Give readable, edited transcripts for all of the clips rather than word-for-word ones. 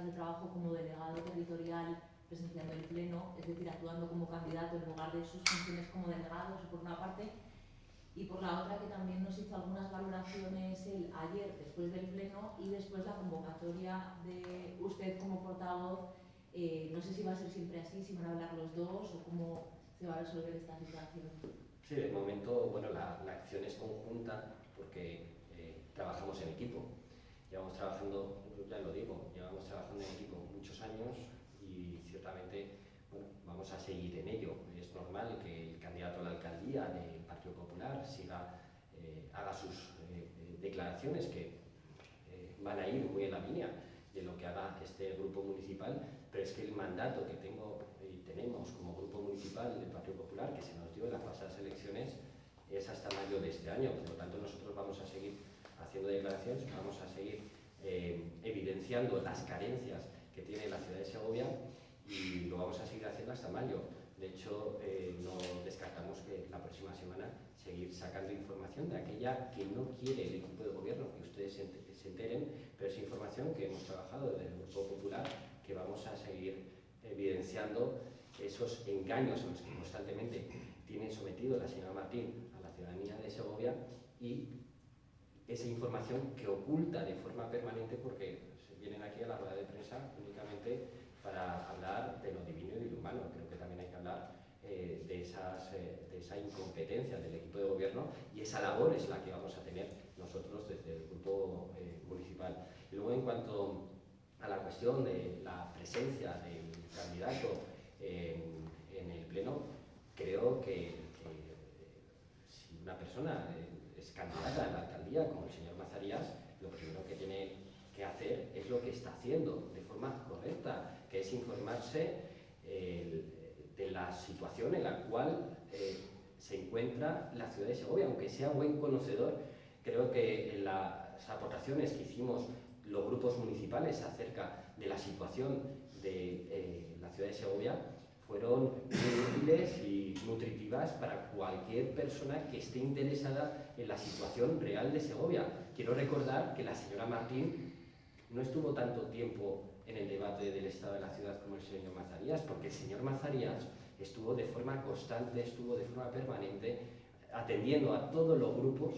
de trabajo como delegado territorial presenciando el pleno, es decir, actuando como candidato en lugar de sus funciones como delegado, eso por una parte, y por la otra que también nos hizo algunas valoraciones él ayer después del pleno y después la convocatoria de usted como portavoz. No sé si va a ser siempre así, si van a hablar los dos o cómo se va a resolver esta situación. Sí, de momento, bueno, la acción es conjunta porque trabajamos en equipo. Llevamos trabajando, ya lo digo, llevamos trabajando en equipo muchos años y ciertamente, bueno, vamos a seguir en ello. Es normal que el candidato a la alcaldía del Partido Popular haga sus declaraciones que van a ir muy en la línea de lo que haga este grupo municipal, pero es que el mandato que tenemos como grupo municipal del Partido Popular, que se nos dio en las pasadas elecciones, es hasta mayo de este año. Por lo tanto, nosotros vamos a seguir haciendo declaraciones, vamos a seguir evidenciando las carencias que tiene la ciudad de Segovia y lo vamos a seguir haciendo hasta mayo. De hecho, no descartamos que la próxima semana seguir sacando información de aquella que no quiere el equipo de gobierno, que ustedes se enteren, pero es información que hemos trabajado desde el Grupo Popular, que vamos a seguir evidenciando esos engaños a los que constantemente tiene sometido la señora Martín a la ciudadanía de Segovia y esa información que oculta de forma permanente porque se vienen aquí a la rueda de prensa únicamente para hablar de lo divino y de lo humano. Creo que también hay que hablar de esa incompetencia del equipo de gobierno y esa labor es la que vamos a tener nosotros desde el grupo municipal. Y luego, en cuanto a la cuestión de la presencia del candidato en el pleno, creo que si una persona es candidata a la alcaldía, como el señor Mazarías, lo primero que tiene que hacer es lo que está haciendo de forma correcta, que es informarse de la situación en la cual se encuentra la ciudad de Segovia. Aunque sea buen conocedor, creo que en las aportaciones que hicimos los grupos municipales acerca de la situación de la ciudad de Segovia fueron muy útiles y nutritivas para cualquier persona que esté interesada en la situación real de Segovia. Quiero recordar que la señora Martín no estuvo tanto tiempo en el debate del estado de la ciudad como el señor Mazarías, porque el señor Mazarías estuvo de forma constante, estuvo de forma permanente, atendiendo a todos los grupos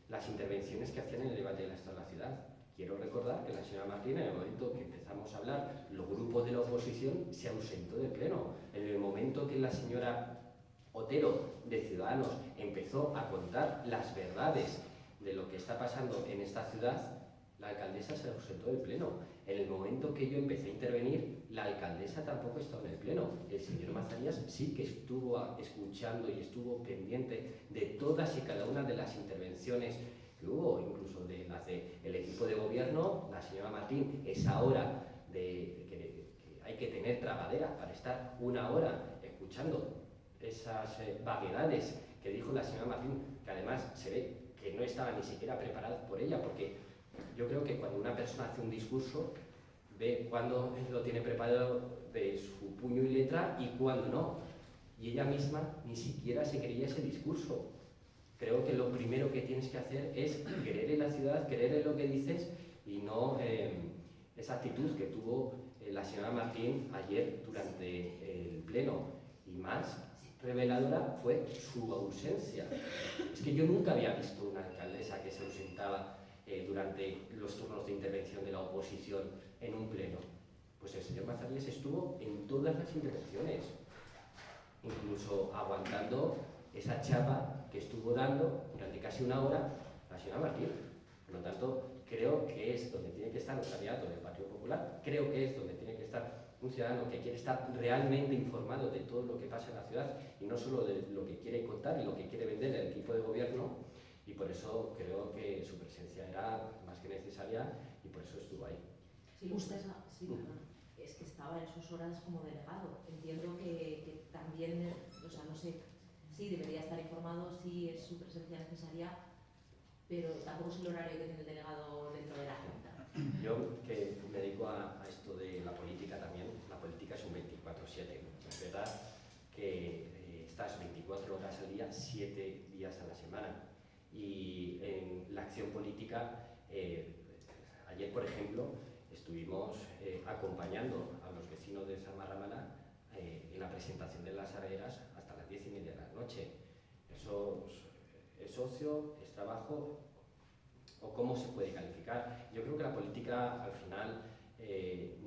las intervenciones que hacían en el debate del estado de la ciudad. Quiero recordar que la señora Martín, en el momento que empezamos a hablar, los grupos de la oposición se ausentó del pleno. En el momento que la señora Otero, de Ciudadanos, empezó a contar las verdades de lo que está pasando en esta ciudad, la alcaldesa se ausentó del pleno. En el momento que yo empecé a intervenir, la alcaldesa tampoco estaba en el pleno. El señor Mazarías sí que estuvo escuchando y estuvo pendiente de todas y cada una de las intervenciones que hubo, incluso de las del equipo de gobierno. La señora Martín, esa hora que hay que tener trabadera para estar una hora escuchando esas vaguedades que dijo la señora Martín, que además se ve que no estaba ni siquiera preparada por ella, porque yo creo que cuando una persona hace un discurso, ve cuándo lo tiene preparado de su puño y letra y cuándo no. Y ella misma ni siquiera se creía ese discurso. Creo que lo primero que tienes que hacer es creer en la ciudad, creer en lo que dices y no esa actitud que tuvo la señora Martín ayer durante el pleno. Y más reveladora fue su ausencia. Es que yo nunca había visto una alcaldesa que se ausentaba durante los turnos de intervención de la oposición en un pleno. Pues el señor Mazarías estuvo en todas las intervenciones, incluso aguantando esa chapa que estuvo dando durante casi una hora la señora Martín. Por lo tanto, creo que es donde tiene que estar un candidato del Partido Popular, creo que es donde tiene que estar un ciudadano que quiere estar realmente informado de todo lo que pasa en la ciudad y no solo de lo que quiere contar y lo que quiere vender el equipo de gobierno, y por eso creo que su presencia era más que necesaria y por eso estuvo ahí. Sí, usted sí, es que estaba en sus horas como delegado. Entiendo que también, o sea, no sé, sí debería estar informado, sí es su presencia necesaria, pero tampoco es el horario que tiene el delegado dentro de la Junta. Yo, que me dedico a esto de la política también, la política es un 24/7. Es verdad que estás 24 horas al día, 7 días a la semana. Y en la acción política, ayer, por ejemplo, estuvimos acompañando a los vecinos de Zamarramala en la presentación de las areras hasta las 10:30 de la noche. ¿Eso es ocio, es trabajo o cómo se puede calificar? Yo creo que la política al final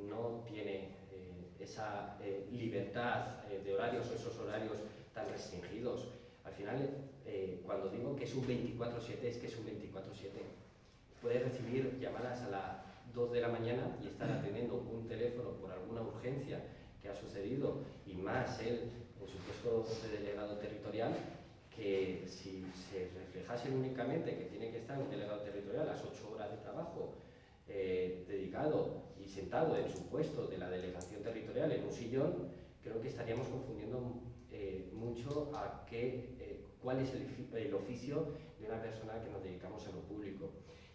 no tiene esa libertad de horarios o esos horarios tan restringidos. Al final, cuando digo que es un 24/7, es que es un 24/7. Puedes recibir llamadas a las 2 de la mañana y estar atendiendo un teléfono por alguna urgencia que ha sucedido, y más él en su puesto de delegado territorial, que si se reflejase únicamente que tiene que estar un delegado territorial a las 8 horas de trabajo dedicado y sentado en su puesto de la delegación territorial en un sillón, creo que estaríamos confundiendo mucho a cuál es el oficio de una persona que nos dedicamos a lo público.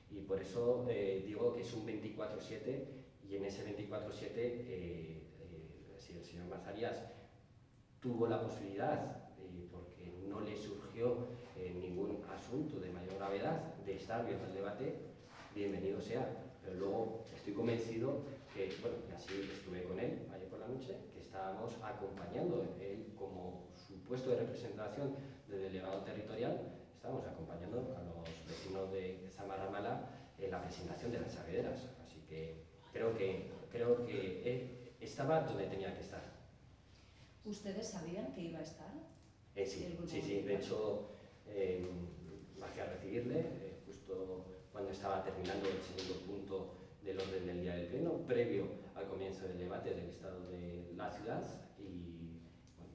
Y por eso digo que es un 24/7, y en ese 24/7 si el señor Mazarías tuvo la posibilidad, porque no le surgió ningún asunto de mayor gravedad, de estar viendo el debate, bienvenido sea. Pero luego estoy convencido que, bueno, y así estuve con él ayer por la noche, que estábamos acompañando, él como su puesto de representación de delegado territorial, estábamos acompañando a los vecinos de Zamarramala en la presentación de las sabederas. Así que creo que estaba donde tenía que estar. ¿Ustedes sabían que iba a estar? Sí. De hecho, bajé a recibirle justo cuando estaba terminando el segundo punto del orden del día del Pleno, previo al comienzo del debate del estado de la ciudad, y bueno,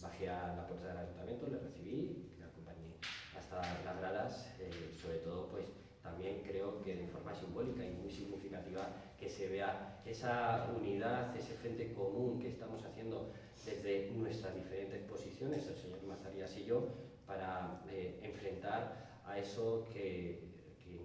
bajé a la puerta del ayuntamiento, le recibí, le acompañé hasta las gradas. Sobre todo, pues también creo que de forma simbólica y muy significativa que se vea esa unidad, ese frente común que estamos haciendo desde nuestras diferentes posiciones, el señor Mazarías y yo, para enfrentar a eso que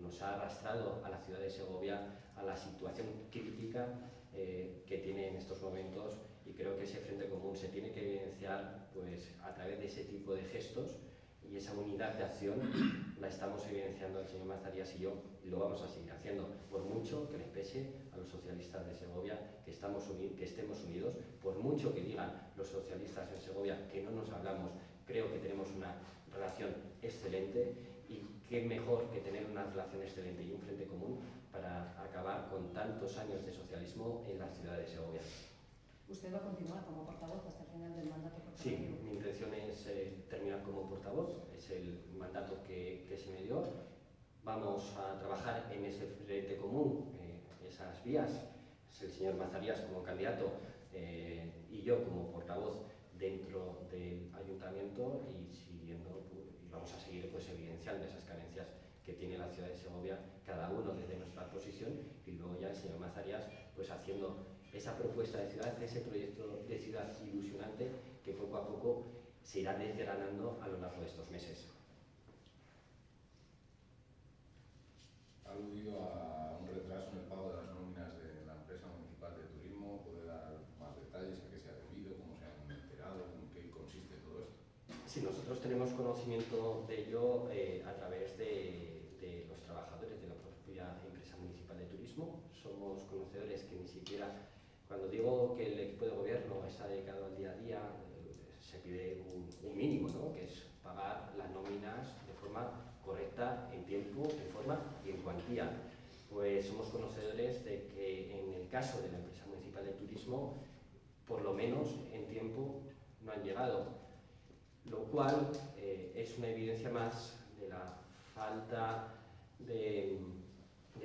nos ha arrastrado a la ciudad de Segovia a la situación crítica que tiene en estos momentos. Y creo que ese frente común se tiene que evidenciar pues a través de ese tipo de gestos, y esa unidad de acción la estamos evidenciando el señor Mazarías y yo, y lo vamos a seguir haciendo, por mucho que les pese a los socialistas de Segovia que estemos unidos, por mucho que digan los socialistas en Segovia que no nos hablamos. Creo que tenemos una relación excelente, y qué mejor que tener una relación excelente y un frente común para acabar con tantos años de socialismo en la ciudad de Segovia. ¿Usted va a continuar como portavoz hasta el final del mandato? Sí, mi intención es terminar como portavoz, es el mandato que se me dio. Vamos a trabajar en ese frente común, esas vías, es el señor Mazarías como candidato y yo como portavoz dentro del ayuntamiento, y vamos a seguir pues evidenciando esas carencias que tiene la ciudad de Segovia, cada uno desde nuestra posición, y luego ya el señor Mazarías pues haciendo esa propuesta de ciudad, ese proyecto de ciudad ilusionante que poco a poco se irá desgranando a lo largo de estos meses. Ha aludido a un retraso en el pago de las nóminas de la empresa municipal de turismo. ¿Puede dar más detalles a qué se ha debido, cómo se han enterado, en qué consiste todo esto? Sí, nosotros tenemos conocimiento de ello a través de los trabajadores de la propia empresa municipal de turismo. Somos conocedores que ni siquiera, cuando digo que el equipo de gobierno está dedicado al día a día, se pide un mínimo, ¿no? Que es pagar las nóminas de forma correcta, en tiempo, en forma y en cuantía. Pues somos conocedores de que en el caso de la empresa municipal de turismo, por lo menos en tiempo no han llegado, lo cual es una evidencia más de la falta de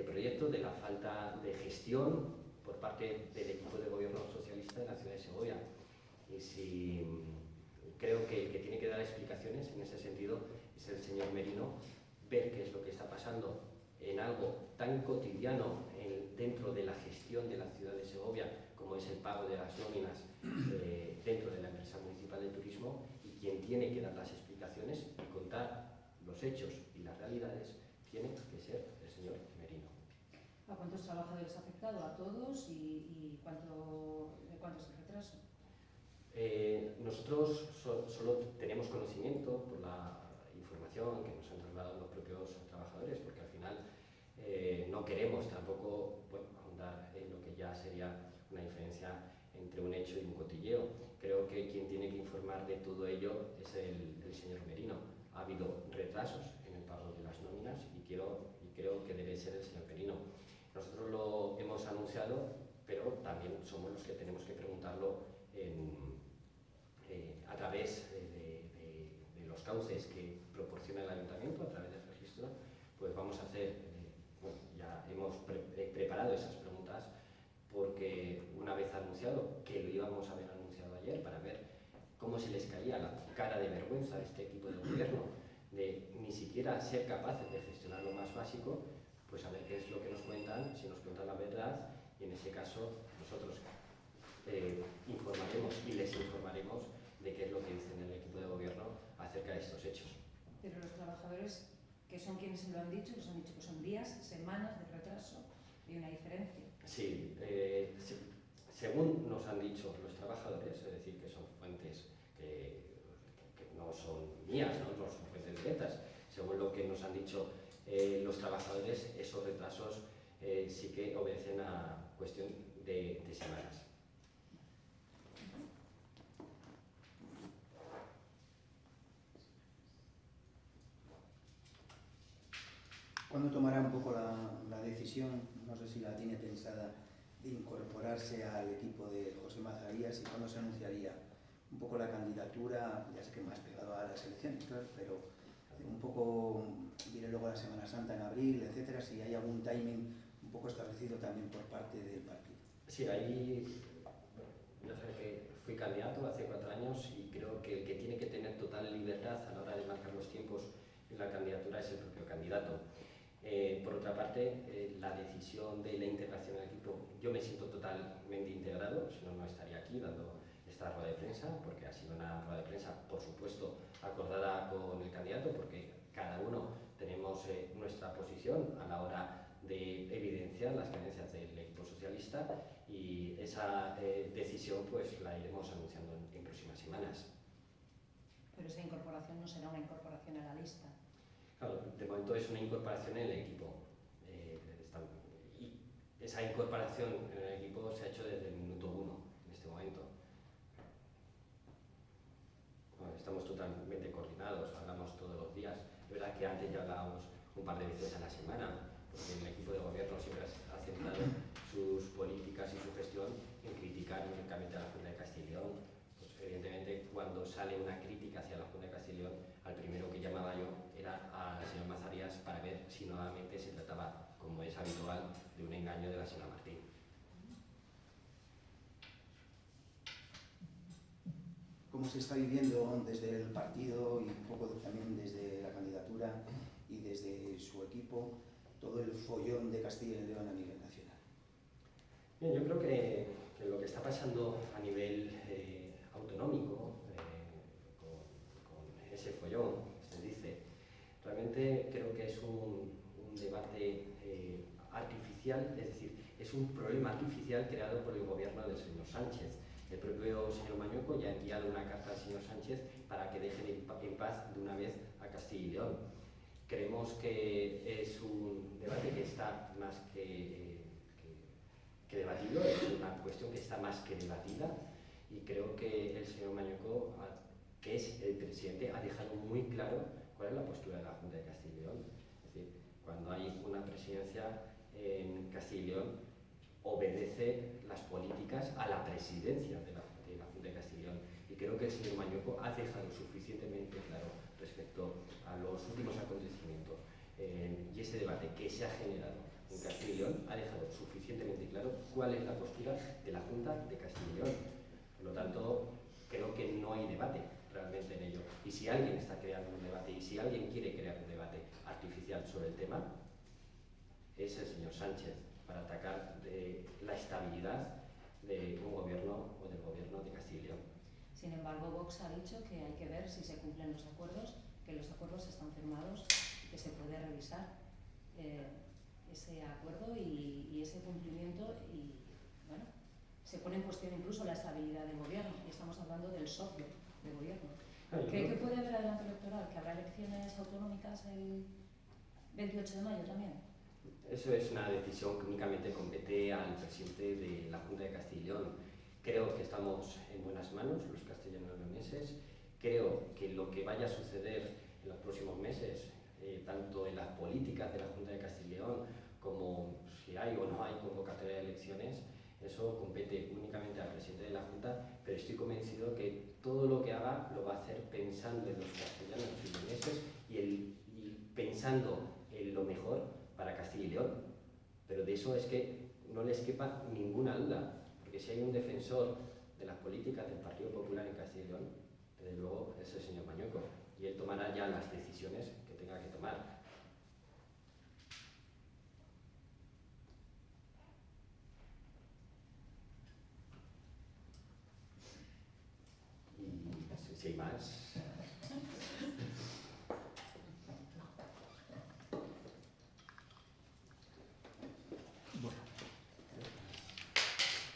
proyecto, de la falta de gestión por parte del equipo de gobierno socialista de la ciudad de Segovia. Y creo que el que tiene que dar explicaciones en ese sentido es el señor Merino, ver qué es lo que está pasando en algo tan cotidiano dentro de la gestión de la ciudad de Segovia, como es el pago de las nóminas dentro de la empresa municipal de turismo, y quien tiene que dar las explicaciones y contar los hechos y las realidades tiene que ser el señor Merino. ¿A cuántos trabajadores ha afectado? ¿A todos? ¿Y de cuánto es el retraso? Nosotros solo tenemos conocimiento por la información que nos han trasladado los propios trabajadores, porque al final no queremos tampoco ahondar en ya sería una diferencia entre un hecho y un cotilleo. Creo que quien tiene que informar de todo ello es el señor Merino. Ha habido retrasos en el pago de las nóminas y creo que debe ser el señor Merino. Nosotros lo hemos anunciado, pero también somos los que tenemos que preguntarlo a través de los cauces que proporciona el ayuntamiento, a través del registro. Pues vamos a hacer, ya hemos preparado esas preguntas, porque una vez anunciado, que lo íbamos a haber anunciado ayer, para ver cómo se les caía la cara de vergüenza a este equipo de gobierno de ni siquiera ser capaces de gestionar lo más básico, pues a ver qué es lo que nos cuentan, si nos cuentan la verdad, y en ese caso nosotros informaremos y les informaremos de qué es lo que dicen el equipo de gobierno acerca de estos hechos. Pero los trabajadores, que son quienes se lo han dicho, les han dicho que son días, semanas de retraso y una diferencia. Sí, según nos han dicho los trabajadores, es decir, que son fuentes que no son mías, ¿no? No son fuentes directas, según lo que nos han dicho los trabajadores, esos retrasos sí que obedecen a cuestión de semanas. ¿Cuándo tomará un poco la decisión, no sé si la tiene pensada, de incorporarse al equipo de José Mazarías, y cuándo se anunciaría un poco la candidatura? Ya sé que más pegado a las elecciones, claro, pero un poco, viene luego la Semana Santa en abril, etcétera, si hay algún timing un poco establecido también por parte del partido. Sí, ahí, bueno, ya sé que fui candidato hace 4 años y creo que el que tiene que tener total libertad a la hora de marcar los tiempos en la candidatura es el propio candidato. Por otra parte, la decisión de la integración al equipo, yo me siento totalmente integrado, si no, no estaría aquí dando esta rueda de prensa, porque ha sido una rueda de prensa, por supuesto, acordada con el candidato, porque cada uno tenemos nuestra posición a la hora de evidenciar las carencias del equipo socialista, y esa decisión pues la iremos anunciando en próximas semanas. Pero esa incorporación no será una incorporación a la lista. Claro, de momento es una incorporación en el equipo. Y esa incorporación en el equipo se ha hecho desde el minuto 1, en este momento. Bueno, estamos totalmente coordinados, hablamos todos los días. Es verdad que antes ya hablábamos un par de veces a la semana, porque el equipo de gobierno siempre ha centrado sus políticas y su gestión en criticar únicamente a la Junta de Castilla y León. Pues, evidentemente, cuando sale una crítica hacia la Junta de Castilla y León, al primero que llamaba yo era al señor Mazarías para ver si nuevamente se trataba, como es habitual, de un engaño de la señora Martín. ¿Cómo se está viviendo desde el partido y un poco también desde la candidatura y desde su equipo todo el follón de Castilla y León a nivel nacional? Bien, yo creo que lo que está pasando a nivel autonómico, con ese follón, se dice, realmente creo que es un debate artificial, es decir, es un problema artificial creado por el gobierno del señor Sánchez. El propio señor Mañueco ya ha enviado una carta al señor Sánchez para que dejen en paz de una vez a Castilla y León. Creemos que es un debate que está más que debatido, es una cuestión que está más que debatida, y creo que el señor Mañueco, que es el presidente, ha dejado muy claro cuál es la postura de la Junta de Castilla y León. Es decir, cuando hay una presidencia en Castilla y León, obedece las políticas a la presidencia de la Junta de Castilla y León. Y creo que el señor Mañueco ha dejado suficientemente claro respecto a los últimos acontecimientos y ese debate que se ha generado en Castilla y León, ha dejado suficientemente claro cuál es la postura de la Junta de Castilla y León. Por lo tanto, creo que no hay debate realmente en ello. Y si alguien está creando un debate, y si alguien quiere crear un debate artificial sobre el tema, es el señor Sánchez, para atacar la estabilidad de un gobierno o del gobierno de Castilla y León. Sin embargo, Vox ha dicho que hay que ver si se cumplen los acuerdos, que los acuerdos están firmados, que se puede revisar ese acuerdo y ese cumplimiento, y bueno, se pone en cuestión incluso la estabilidad del gobierno, y estamos hablando del socio de gobierno. ¿Cree que puede haber adelanto electoral, que habrá elecciones autonómicas el 28 de mayo también? Eso es una decisión que únicamente compete al presidente de la Junta de Castilla y León. Creo que estamos en buenas manos, los castellano-leoneses. Creo que lo que vaya a suceder en los próximos meses, tanto en las políticas de la Junta de Castilla y León, como si hay o no hay convocatoria de elecciones, eso compete únicamente al presidente de la Junta, pero estoy convencido que todo lo que haga lo va a hacer pensando en los castellanos y leoneses y pensando en lo mejor para Castilla y León. Pero de eso es que no les quepa ninguna duda, porque si hay un defensor de las políticas del Partido Popular en Castilla y León, desde luego es el señor Mañueco, y él tomará ya las decisiones que tenga que tomar.